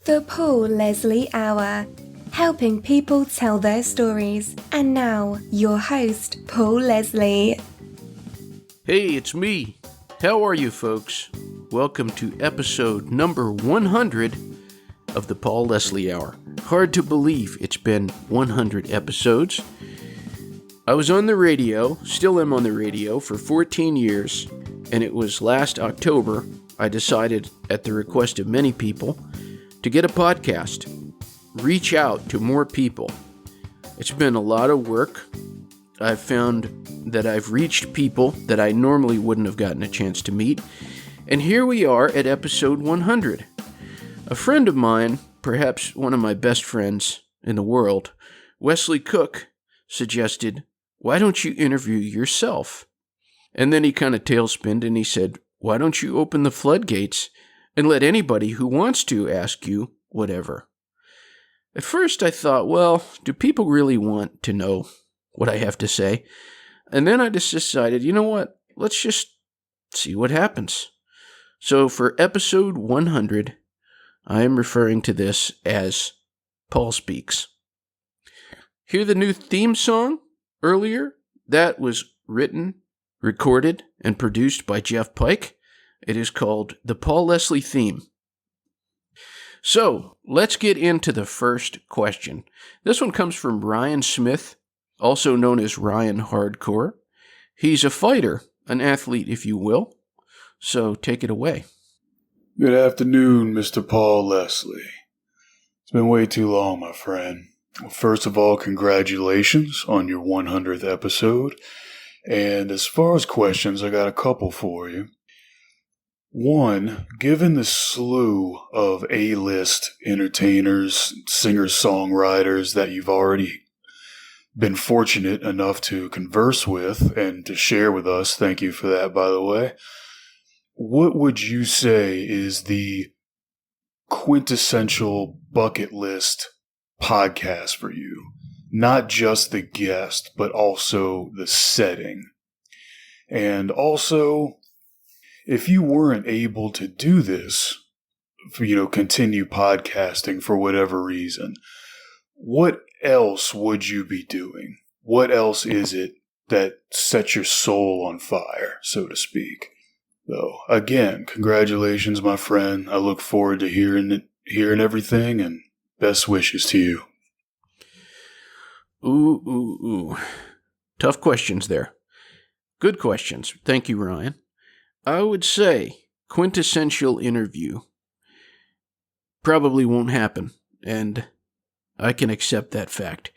The Paul Leslie Hour, helping people tell their stories. And now, your host, Paul Leslie. Hey, it's me. How are you, folks? Welcome to episode number 100 of the Paul Leslie Hour. Hard to believe it's been 100 episodes. I was on the radio, still am on the radio, for 14 years, and it was last October I decided, at the request of many people, to get a podcast, reach out to more people. It's been a lot of work. I've found that I've reached people that I normally wouldn't have gotten a chance to meet, and here we are at episode 100. A friend of mine, perhaps one of my best friends in the world, Wesley Cook, suggested, why don't you interview yourself? And then he kind of tailspinned and he said, why don't you open the floodgates and let anybody who wants to ask you whatever? At first I thought, well, do people really want to know what I have to say? And then I just decided, you know what? Let's just see what happens. So for episode 100, I am referring to this as Paul Speaks. Hear the new theme song earlier? That was written, recorded, and produced by Jeff Pike. It is called the Paul Leslie Theme. So, let's get into the first question. This one comes from Ryan Smith, also known as Ryan Hardcore. He's a fighter, an athlete, if you will. So, take it away. Good afternoon, Mr. Paul Leslie. It's been way too long, my friend. First of all, congratulations on your 100th episode. And as far as questions, I got a couple for you. One, given the slew of A-list entertainers, singer-songwriters that you've already been fortunate enough to converse with and to share with us, thank you for that, by the way, what would you say is the quintessential bucket list podcast for you? Not just the guest, but also the setting. And also, if you weren't able to do this, continue podcasting for whatever reason, what else would you be doing? What else is it that sets your soul on fire, so to speak? So, again, congratulations, my friend. I look forward to hearing everything, and best wishes to you. Ooh. Tough questions there. Good questions. Thank you, Ryan. I would say quintessential interview probably won't happen, and I can accept that fact.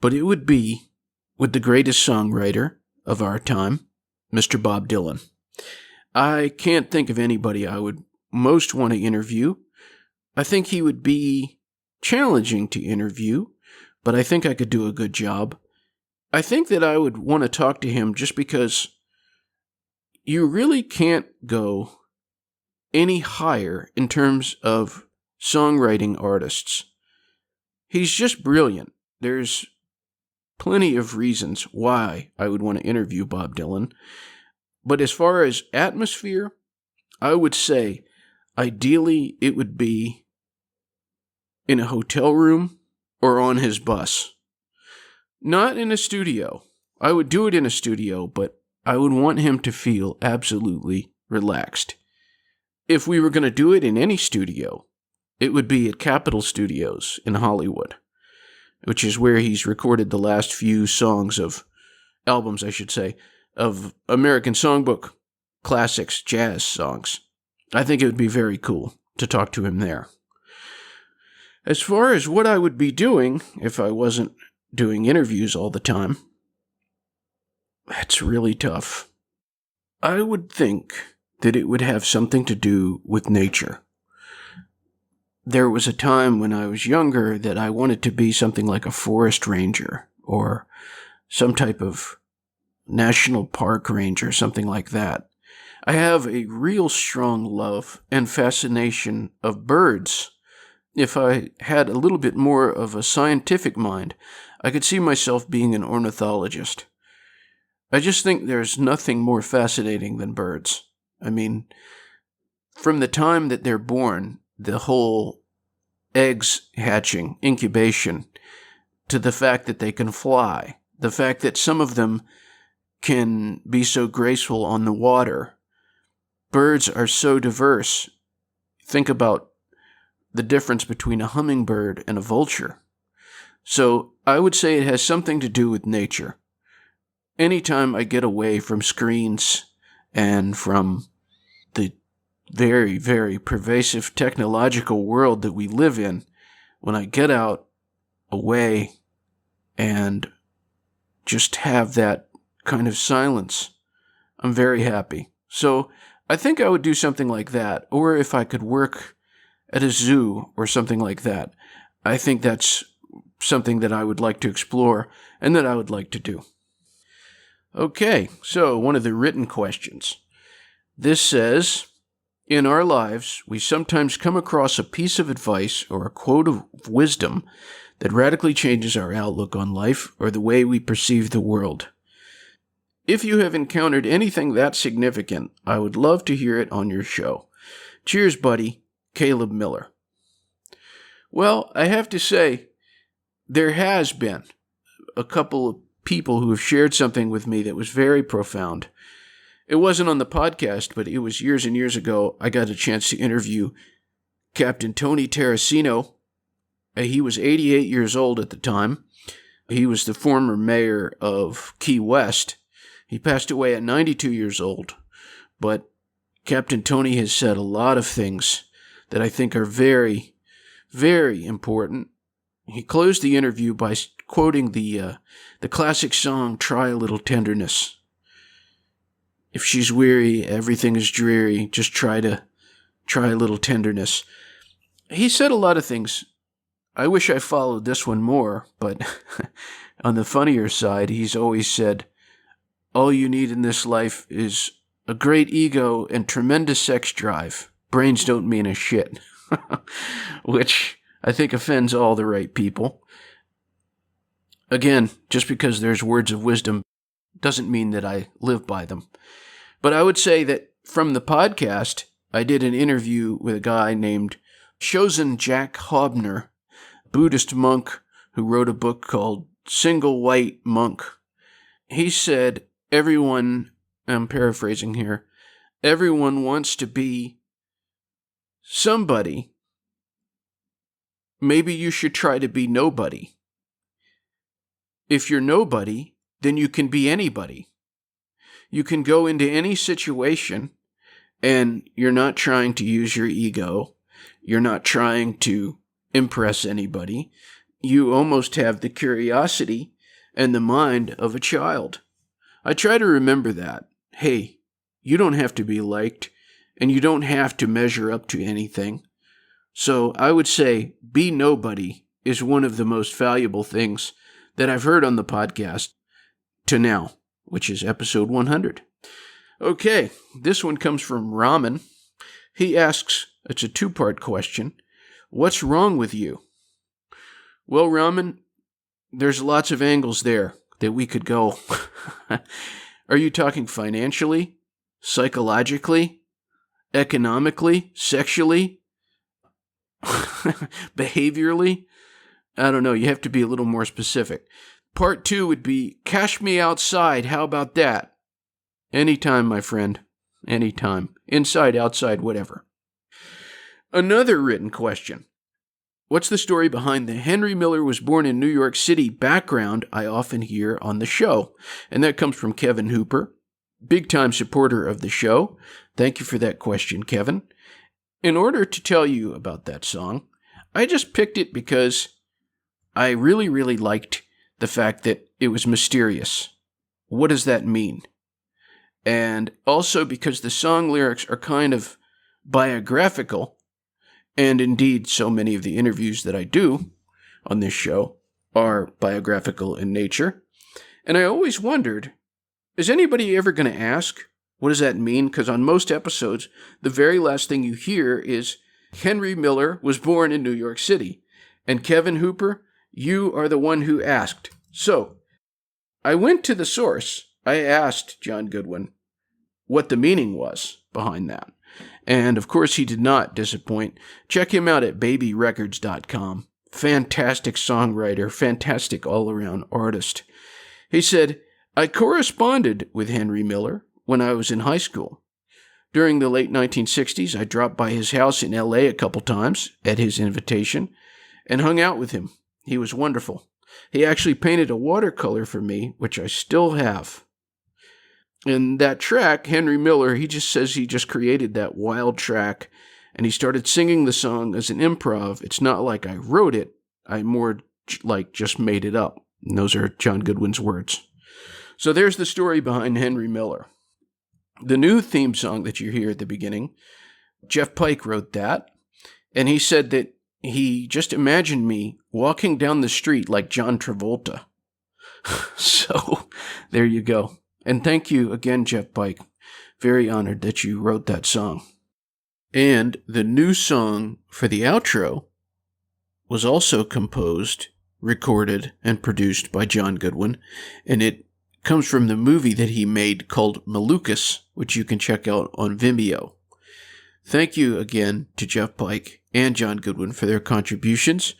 But it would be with the greatest songwriter of our time, Mr. Bob Dylan. I can't think of anybody I would most want to interview. I think he would be challenging to interview, but I think I could do a good job. I think that I would want to talk to him just because you really can't go any higher in terms of songwriting artists. He's just brilliant. There's plenty of reasons why I would want to interview Bob Dylan. But as far as atmosphere, I would say ideally it would be in a hotel room or on his bus. Not in a studio. I would do it in a studio, but I would want him to feel absolutely relaxed. If we were going to do it in any studio, it would be at Capitol Studios in Hollywood, which is where he's recorded the last few albums, of American Songbook classics, jazz songs. I think it would be very cool to talk to him there. As far as what I would be doing if I wasn't doing interviews all the time, that's really tough. I would think that it would have something to do with nature. There was a time when I was younger that I wanted to be something like a forest ranger or some type of national park ranger, something like that. I have a real strong love and fascination of birds. If I had a little bit more of a scientific mind, I could see myself being an ornithologist. I just think there's nothing more fascinating than birds. I mean, from the time that they're born, the whole eggs hatching, incubation, to the fact that they can fly, the fact that some of them can be so graceful on the water. Birds are so diverse. Think about the difference between a hummingbird and a vulture. So I would say it has something to do with nature. Anytime I get away from screens and from the very, very pervasive technological world that we live in, when I get out, away, and just have that kind of silence, I'm very happy. So I think I would do something like that, or if I could work at a zoo or something like that. I think that's something that I would like to explore and that I would like to do. Okay, so one of the written questions. This says, in our lives, we sometimes come across a piece of advice or a quote of wisdom that radically changes our outlook on life or the way we perceive the world. If you have encountered anything that significant, I would love to hear it on your show. Cheers, buddy, Caleb Miller. Well, I have to say, there has been a couple of people who have shared something with me that was very profound. It wasn't on the podcast, but it was years and years ago. I got a chance to interview Captain Tony Terracino. He was 88 years old at the time. He was the former mayor of Key West. He passed away at 92 years old, but Captain Tony has said a lot of things that I think are very, very important. He closed the interview by quoting the classic song, "Try a Little Tenderness." If she's weary, everything is dreary, just try a little tenderness. He said a lot of things. I wish I followed this one more, but on the funnier side, he's always said, all you need in this life is a great ego and tremendous sex drive. Brains don't mean a shit. Which I think offends all the right people. Again, just because there's words of wisdom doesn't mean that I live by them. But I would say that from the podcast, I did an interview with a guy named Chosen Jack Hobner, Buddhist monk who wrote a book called Single White Monk. He said, everyone, I'm paraphrasing here, everyone wants to be somebody. Maybe you should try to be nobody. If you're nobody, then you can be anybody. You can go into any situation and you're not trying to use your ego. You're not trying to impress anybody. You almost have the curiosity and the mind of a child. I try to remember that. Hey, you don't have to be liked and you don't have to measure up to anything. So I would say be nobody is one of the most valuable things that I've heard on the podcast to now, which is episode 100. Okay, this one comes from Raman. He asks, it's a two-part question, what's wrong with you? Well, Raman, there's lots of angles there that we could go. Are you talking financially, psychologically, economically, sexually, behaviorally? I don't know. You have to be a little more specific. Part 2 would be, cash me outside. How about that? Anytime, my friend. Anytime. Inside, outside, whatever. Another written question. What's the story behind the Henry Miller was born in New York City background I often hear on the show? And that comes from Kevin Hooper, big-time supporter of the show. Thank you for that question, Kevin. In order to tell you about that song, I just picked it because I really, really liked the fact that it was mysterious. What does that mean? And also because the song lyrics are kind of biographical, and indeed so many of the interviews that I do on this show are biographical in nature. And I always wondered, is anybody ever going to ask, what does that mean? Because on most episodes, the very last thing you hear is, Henry Miller was born in New York City. And Kevin Hooper, you are the one who asked. So, I went to the source. I asked John Goodwin what the meaning was behind that. And, of course, he did not disappoint. Check him out at babyrecords.com. Fantastic songwriter, fantastic all-around artist. He said, I corresponded with Henry Miller when I was in high school. During the late 1960s, I dropped by his house in L.A. a couple times at his invitation and hung out with him. He was wonderful. He actually painted a watercolor for me, which I still have. In that track, Henry Miller, he just says he just created that wild track, and he started singing the song as an improv. It's not like I wrote it. I more like just made it up. And those are John Goodwin's words. So there's the story behind Henry Miller. The new theme song that you hear at the beginning, Jeff Pike wrote that, and he said that he just imagined me walking down the street like John Travolta. So there you go. And thank you again, Jeff Pike. Very honored that you wrote that song. And the new song for the outro was also composed, recorded, and produced by John Goodwin, and it comes from the movie that he made called Malukas, which you can check out on Vimeo. Thank you again to Jeff Pike and John Goodwin for their contributions.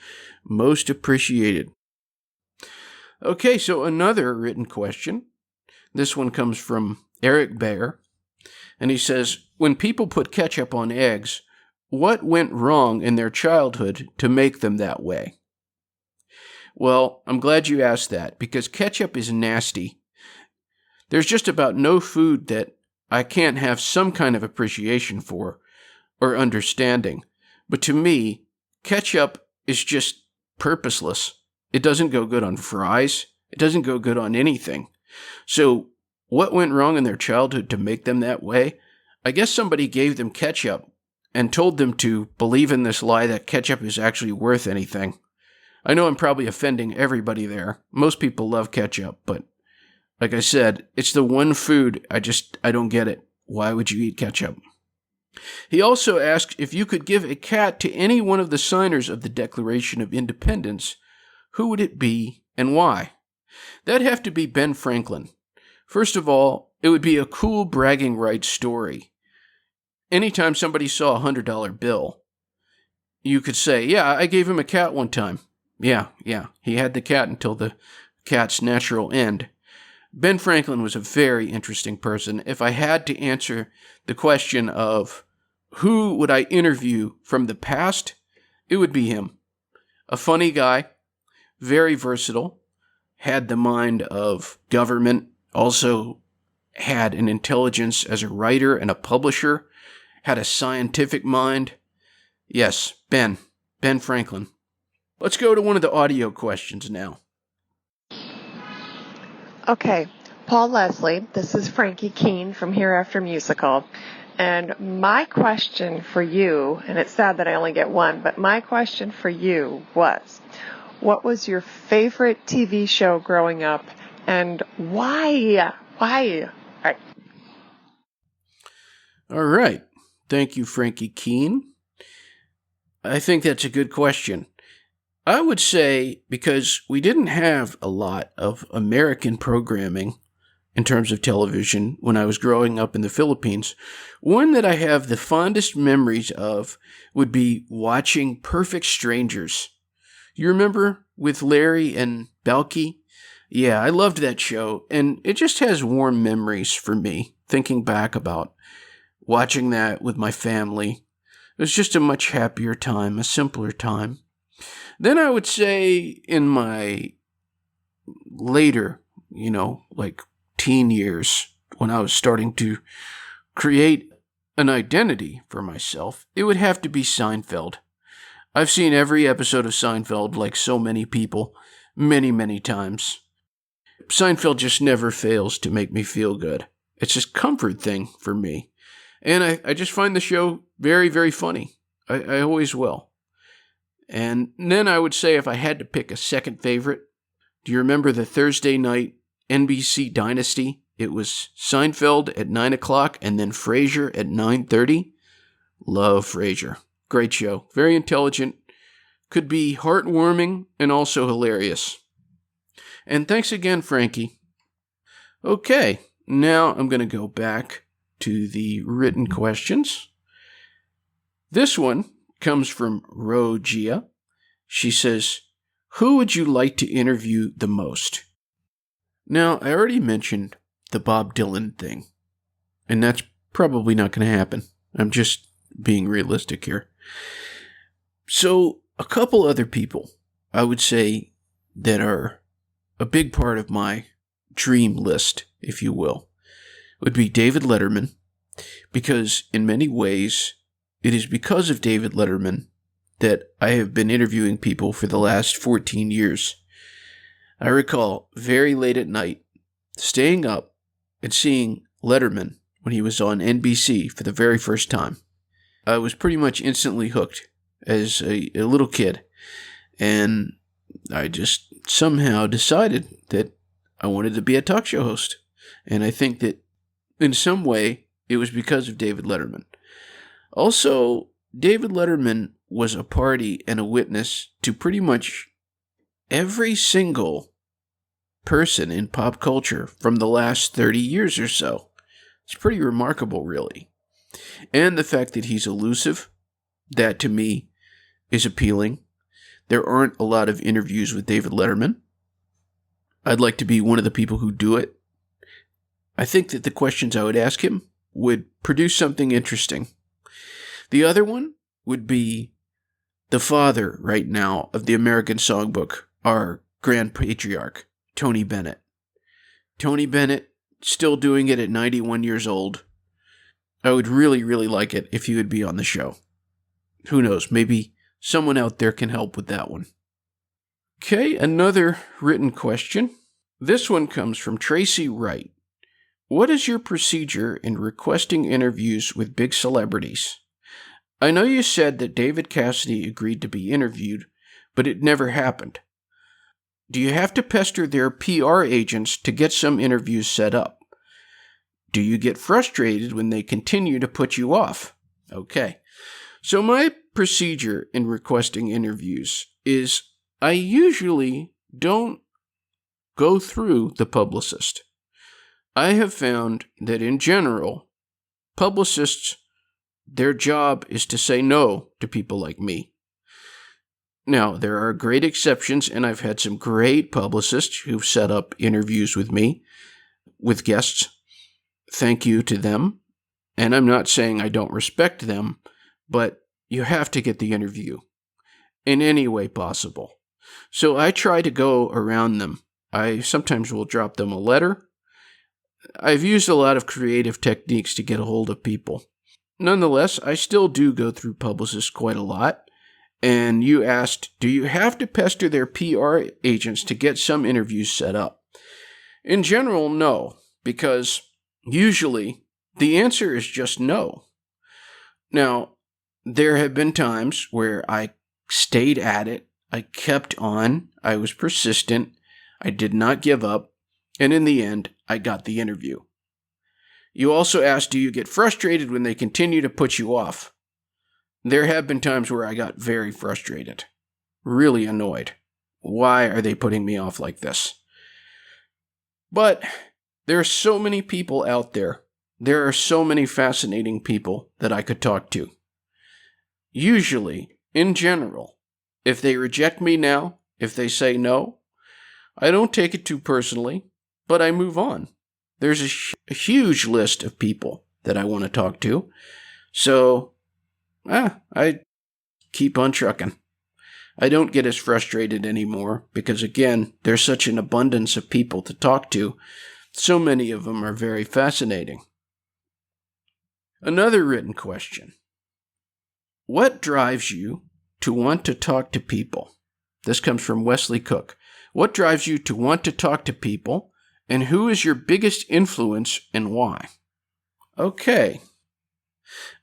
Most appreciated. Okay, so another written question. This one comes from Eric Baer, and he says, when people put ketchup on eggs, what went wrong in their childhood to make them that way? Well, I'm glad you asked that, because ketchup is nasty. There's just about no food that I can't have some kind of appreciation for or understanding. But to me, ketchup is just purposeless. It doesn't go good on fries. It doesn't go good on anything. So what went wrong in their childhood to make them that way? I guess somebody gave them ketchup and told them to believe in this lie that ketchup is actually worth anything. I know I'm probably offending everybody there. Most people love ketchup, but like I said, it's the one food I don't get it. Why would you eat ketchup? He also asked if you could give a cat to any one of the signers of the Declaration of Independence, who would it be and why? That'd have to be Ben Franklin. First of all, it would be a cool bragging rights story. Anytime somebody saw a $100 bill, you could say, yeah, I gave him a cat one time. Yeah, he had the cat until the cat's natural end. Ben Franklin was a very interesting person. If I had to answer the question of who would I interview from the past, it would be him. A funny guy, very versatile, had the mind of government, also had an intelligence as a writer and a publisher, had a scientific mind. Yes, Ben Franklin. Let's go to one of the audio questions now. Okay, Paul Leslie, this is Frankie Keene from Hereafter Musical. And my question for you, and it's sad that I only get one, but my question for you was, what was your favorite TV show growing up and why? All right. Thank you, Frankie Keene. I think that's a good question. I would say because we didn't have a lot of American programming in terms of television when I was growing up in the Philippines, one that I have the fondest memories of would be watching Perfect Strangers. You remember with Larry and Balky? Yeah, I loved that show, and it just has warm memories for me, thinking back about watching that with my family. It was just a much happier time, a simpler time. Then I would say in my later, like teen years, when I was starting to create an identity for myself, it would have to be Seinfeld. I've seen every episode of Seinfeld like so many people, many, many times. Seinfeld just never fails to make me feel good. It's a comfort thing for me. And I just find the show very, very funny. I always will. And then I would say if I had to pick a second favorite, do you remember the Thursday night NBC Dynasty? It was Seinfeld at 9 o'clock and then Frasier at 9:30. Love Frasier. Great show. Very intelligent. Could be heartwarming and also hilarious. And thanks again, Frankie. Okay, now I'm going to go back to the written questions. This one comes from Rogia. She says, who would you like to interview the most? Now, I already mentioned the Bob Dylan thing, and that's probably not going to happen. I'm just being realistic here. So, a couple other people, I would say, that are a big part of my dream list, if you will, would be David Letterman, because in many ways, it is because of David Letterman that I have been interviewing people for the last 14 years. I recall very late at night staying up and seeing Letterman when he was on NBC for the very first time. I was pretty much instantly hooked as a little kid, and I just somehow decided that I wanted to be a talk show host. And I think that in some way it was because of David Letterman. Also, David Letterman was a party and a witness to pretty much every single person in pop culture from the last 30 years or so. It's pretty remarkable, really. And the fact that he's elusive, that to me is appealing. There aren't a lot of interviews with David Letterman. I'd like to be one of the people who do it. I think that the questions I would ask him would produce something interesting. The other one would be the father right now of the American Songbook, our grand patriarch, Tony Bennett. Tony Bennett, still doing it at 91 years old. I would really, really like it if he would be on the show. Who knows, maybe someone out there can help with that one. Okay, another written question. This one comes from Tracy Wright. What is your procedure in requesting interviews with big celebrities? I know you said that David Cassidy agreed to be interviewed, but it never happened. Do you have to pester their PR agents to get some interviews set up? Do you get frustrated when they continue to put you off? Okay. So my procedure in requesting interviews is I usually don't go through the publicist. I have found that in general, publicists, their job is to say no to people like me. Now, there are great exceptions, and I've had some great publicists who've set up interviews with me, with guests. Thank you to them. And I'm not saying I don't respect them, but you have to get the interview in any way possible. So I try to go around them. I sometimes will drop them a letter. I've used a lot of creative techniques to get a hold of people. Nonetheless, I still do go through publicists quite a lot. And you asked, do you have to pester their PR agents to get some interviews set up? In general, no, because usually the answer is just no. Now, there have been times where I stayed at it, I kept on, I was persistent, I did not give up, and in the end, I got the interview. You also asked, do you get frustrated when they continue to put you off? There have been times where I got very frustrated, really annoyed. Why are they putting me off like this? But there are so many people out there. There are so many fascinating people that I could talk to. Usually, in general, if they reject me now, if they say no, I don't take it too personally, but I move on. There's a huge list of people that I want to talk to, so I keep on trucking. I don't get as frustrated anymore because, again, there's such an abundance of people to talk to. So many of them are very fascinating. Another written question. What drives you to want to talk to people? This comes from Wesley Cook. What drives you to want to talk to people, and who is your biggest influence and why? Okay.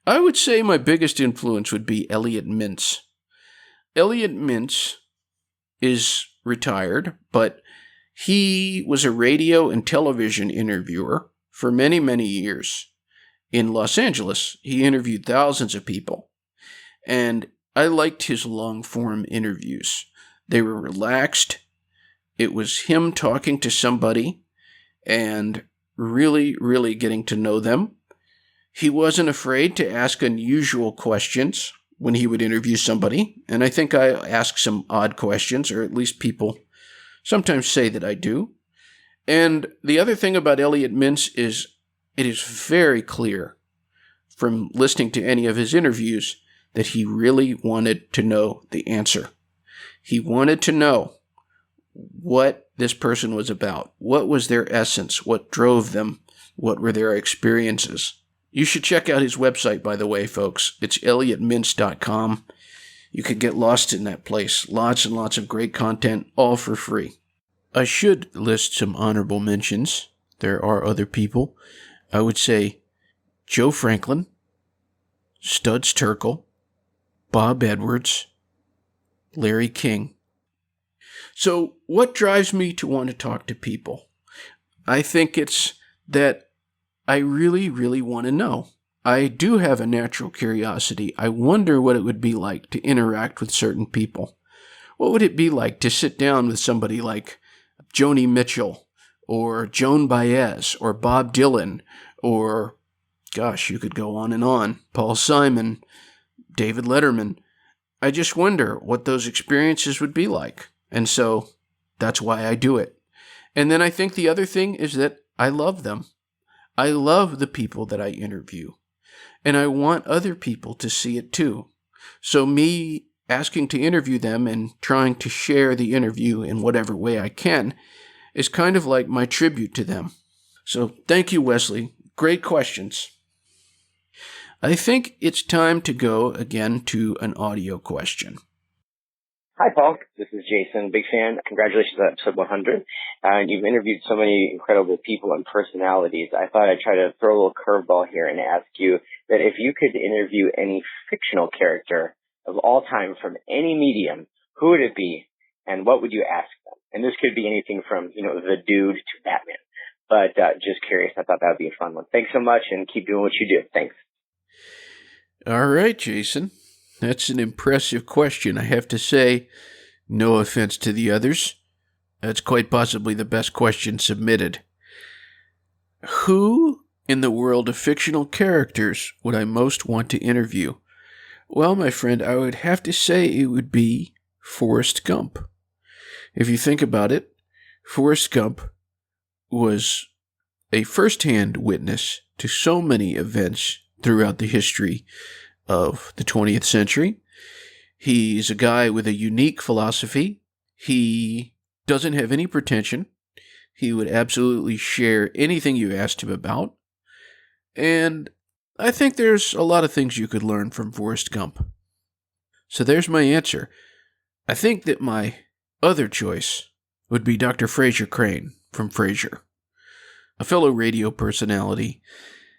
I would say my biggest influence would be Elliot Mintz. Elliot Mintz is retired, but he was a radio and television interviewer for many, many years. In Los Angeles, he interviewed thousands of people, and I liked his long-form interviews. They were relaxed. It was him talking to somebody and really, really getting to know them. He wasn't afraid to ask unusual questions. when he would interview somebody, and I think I ask some odd questions, or at least people sometimes say that I do. And the other thing about Elliot Mintz is it is very clear from listening to any of his interviews that he really wanted to know the answer. He wanted to know what this person was about. What was their essence? What drove them? What were their experiences? You should check out his website, by the way, folks. It's elliottmintz.com. You could get lost in that place. Lots and lots of great content, all for free. I should list some honorable mentions. There are other people. I would say Joe Franklin, Studs Terkel, Bob Edwards, Larry King. So what drives me to want to talk to people? I think it's that I really, really want to know. I do have a natural curiosity. I wonder what it would be like to interact with certain people. What would it be like to sit down with somebody like Joni Mitchell or Joan Baez or Bob Dylan or, gosh, you could go on, Paul Simon, David Letterman. I just wonder what those experiences would be like. And so that's why I do it. And then I think the other thing is that I love them. I love the people that I interview. And I want other people to see it too. So me asking to interview them and trying to share the interview in whatever way I can is kind of like my tribute to them. So thank you, Wesley. Great questions. I think it's time to go again to an audio question. Hi, Paul. This is Jason. Big fan. Congratulations on episode 100. And you've interviewed so many incredible people and personalities. I thought I'd try to throw a little curveball here and ask you that if you could interview any fictional character of all time from any medium, who would it be and what would you ask them? And this could be anything from, the Dude to Batman. But just curious. I thought that would be a fun one. Thanks so much and keep doing what you do. Thanks. All right, Jason. That's an impressive question, I have to say. No offense to the others. That's quite possibly the best question submitted. Who in the world of fictional characters would I most want to interview? Well, my friend, I would have to say it would be Forrest Gump. If you think about it, Forrest Gump was a first-hand witness to so many events throughout the history of the 20th century. He's a guy with a unique philosophy. He doesn't have any pretension. He would absolutely share anything you asked him about. And I think there's a lot of things you could learn from Forrest Gump. So there's my answer. I think that my other choice would be Dr. Fraser Crane from Frasier, a fellow radio personality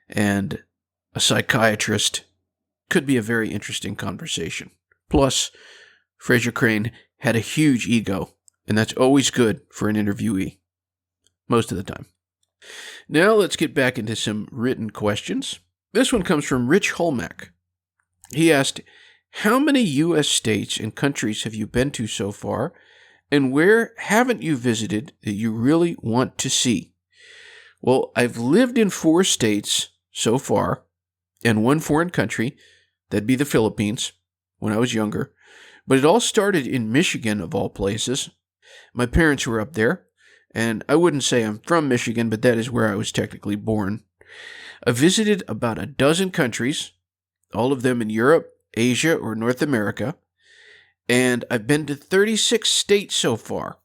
and a psychiatrist. Could be a very interesting conversation. Plus, Fraser Crane had a huge ego, and that's always good for an interviewee. Most of the time. Now let's get back into some written questions. This one comes from Rich Holmack. He asked, how many U.S. states and countries have you been to so far, and where haven't you visited that you really want to see? Well, I've lived in 4 states so far, and 1 foreign country. That'd be the Philippines, when I was younger. But it all started in Michigan, of all places. My parents were up there, and I wouldn't say I'm from Michigan, but that is where I was technically born. I visited about a dozen countries, all of them in Europe, Asia, or North America, and I've been to 36 states so far.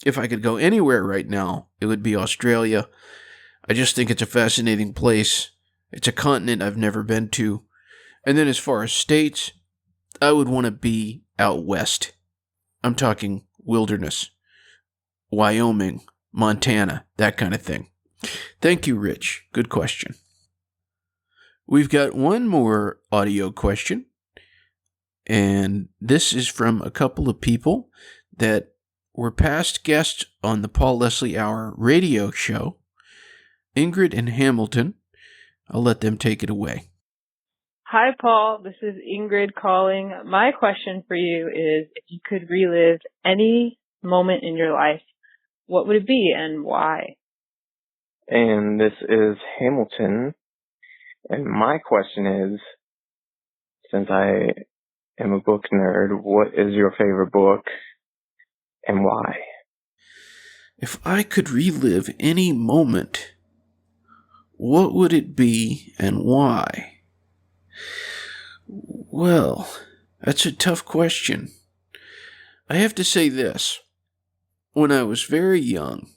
If I could go anywhere right now, it would be Australia. I just think it's a fascinating place. It's a continent I've never been to. And then as far as states, I would want to be out west. I'm talking wilderness, Wyoming, Montana, that kind of thing. Thank you, Rich. Good question. We've got one more audio question, and this is from a couple of people that were past guests on the Paul Leslie Hour radio show, Ingrid and Hamilton. I'll let them take it away. Hi, Paul. This is Ingrid calling. My question for you is, if you could relive any moment in your life, what would it be and why? And this is Hamilton. And my question is, since I am a book nerd. What is your favorite book and why? If I could relive any moment, what would it be and why? Well, that's a tough question. I have to say this. When I was very young,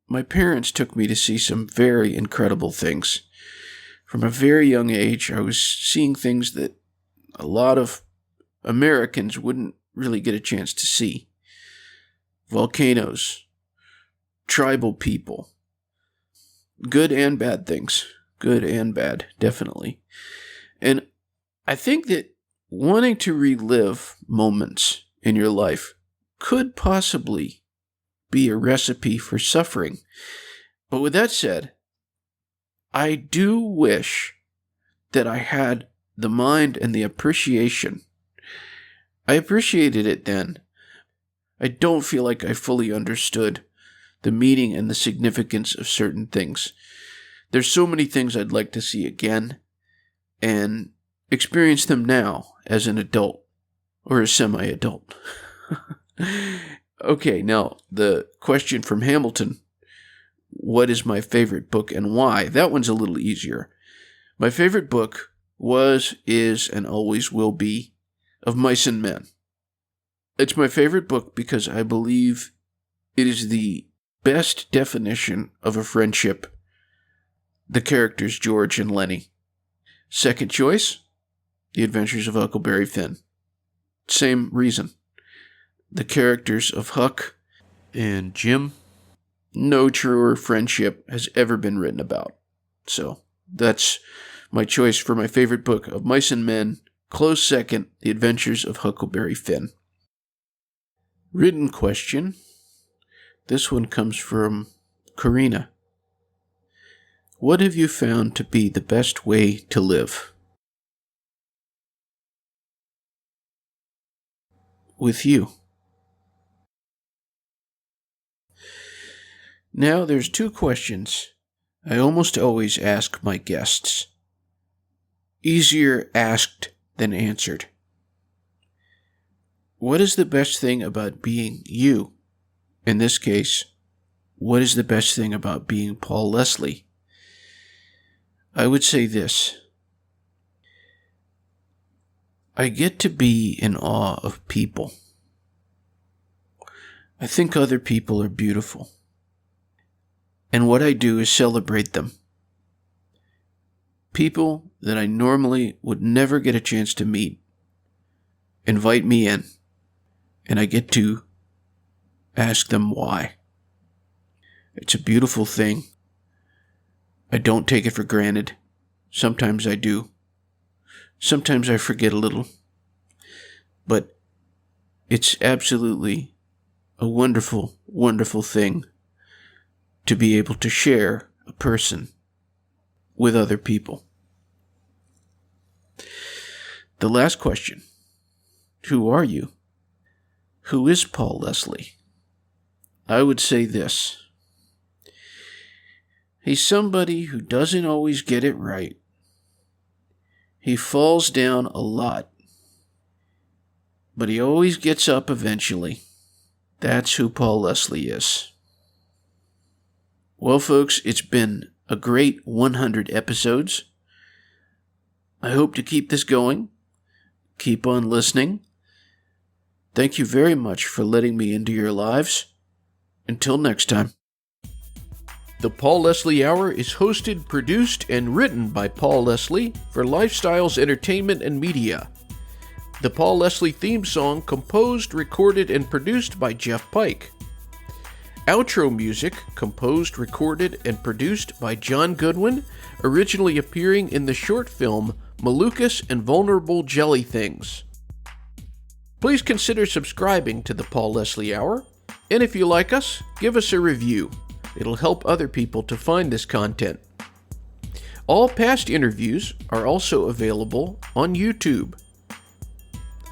my parents took me to see some very incredible things. From a very young age, I was seeing things that a lot of Americans wouldn't really get a chance to see. Volcanoes, tribal people, good and bad things. Good and bad, definitely. And I think that wanting to relive moments in your life could possibly be a recipe for suffering. But with that said, I do wish that I had the mind and the appreciation. I appreciated it then. I don't feel like I fully understood the meaning and the significance of certain things. There's so many things I'd like to see again and experience them now as an adult or a semi-adult. Okay, now the question from Hamilton, what is my favorite book and why? That one's a little easier. My favorite book was, is, and always will be Of Mice and Men. It's my favorite book because I believe it is the best definition of a friendship. The characters George and Lenny. Second choice, The Adventures of Huckleberry Finn. Same reason. The characters of Huck and Jim. No truer friendship has ever been written about. So, that's my choice for my favorite book, Of Mice and Men. Close second, The Adventures of Huckleberry Finn. Written question. This one comes from Karina. What have you found to be the best way to live? With you. Now there's two questions I almost always ask my guests. Easier asked than answered. What is the best thing about being you? In this case, what is the best thing about being Paul Leslie? I would say this. I get to be in awe of people. I think other people are beautiful. And what I do is celebrate them. People that I normally would never get a chance to meet invite me in, and I get to ask them why. It's a beautiful thing. I don't take it for granted. Sometimes I do. Sometimes I forget a little. But it's absolutely a wonderful, wonderful thing to be able to share a person with other people. The last question. Who are you? Who is Paul Leslie? I would say this. He's somebody who doesn't always get it right. He falls down a lot. But he always gets up eventually. That's who Paul Leslie is. Well, folks, it's been a great 100 episodes. I hope to keep this going. Keep on listening. Thank you very much for letting me into your lives. Until next time. The Paul Leslie Hour is hosted, produced, and written by Paul Leslie for Lifestyles Entertainment and Media. The Paul Leslie theme song composed, recorded, and produced by Jeff Pike. Outro music composed, recorded, and produced by John Goodwin, originally appearing in the short film Malukas and Vulnerable Jelly Things. Please consider subscribing to the Paul Leslie Hour, and if you like us, give us a review. It'll help other people to find this content. All past interviews are also available on YouTube.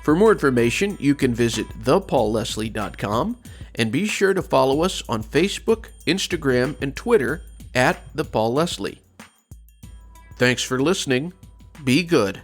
For more information, you can visit thepaulleslie.com and be sure to follow us on Facebook, Instagram, and Twitter @ThePaulLeslie. Thanks for listening. Be good.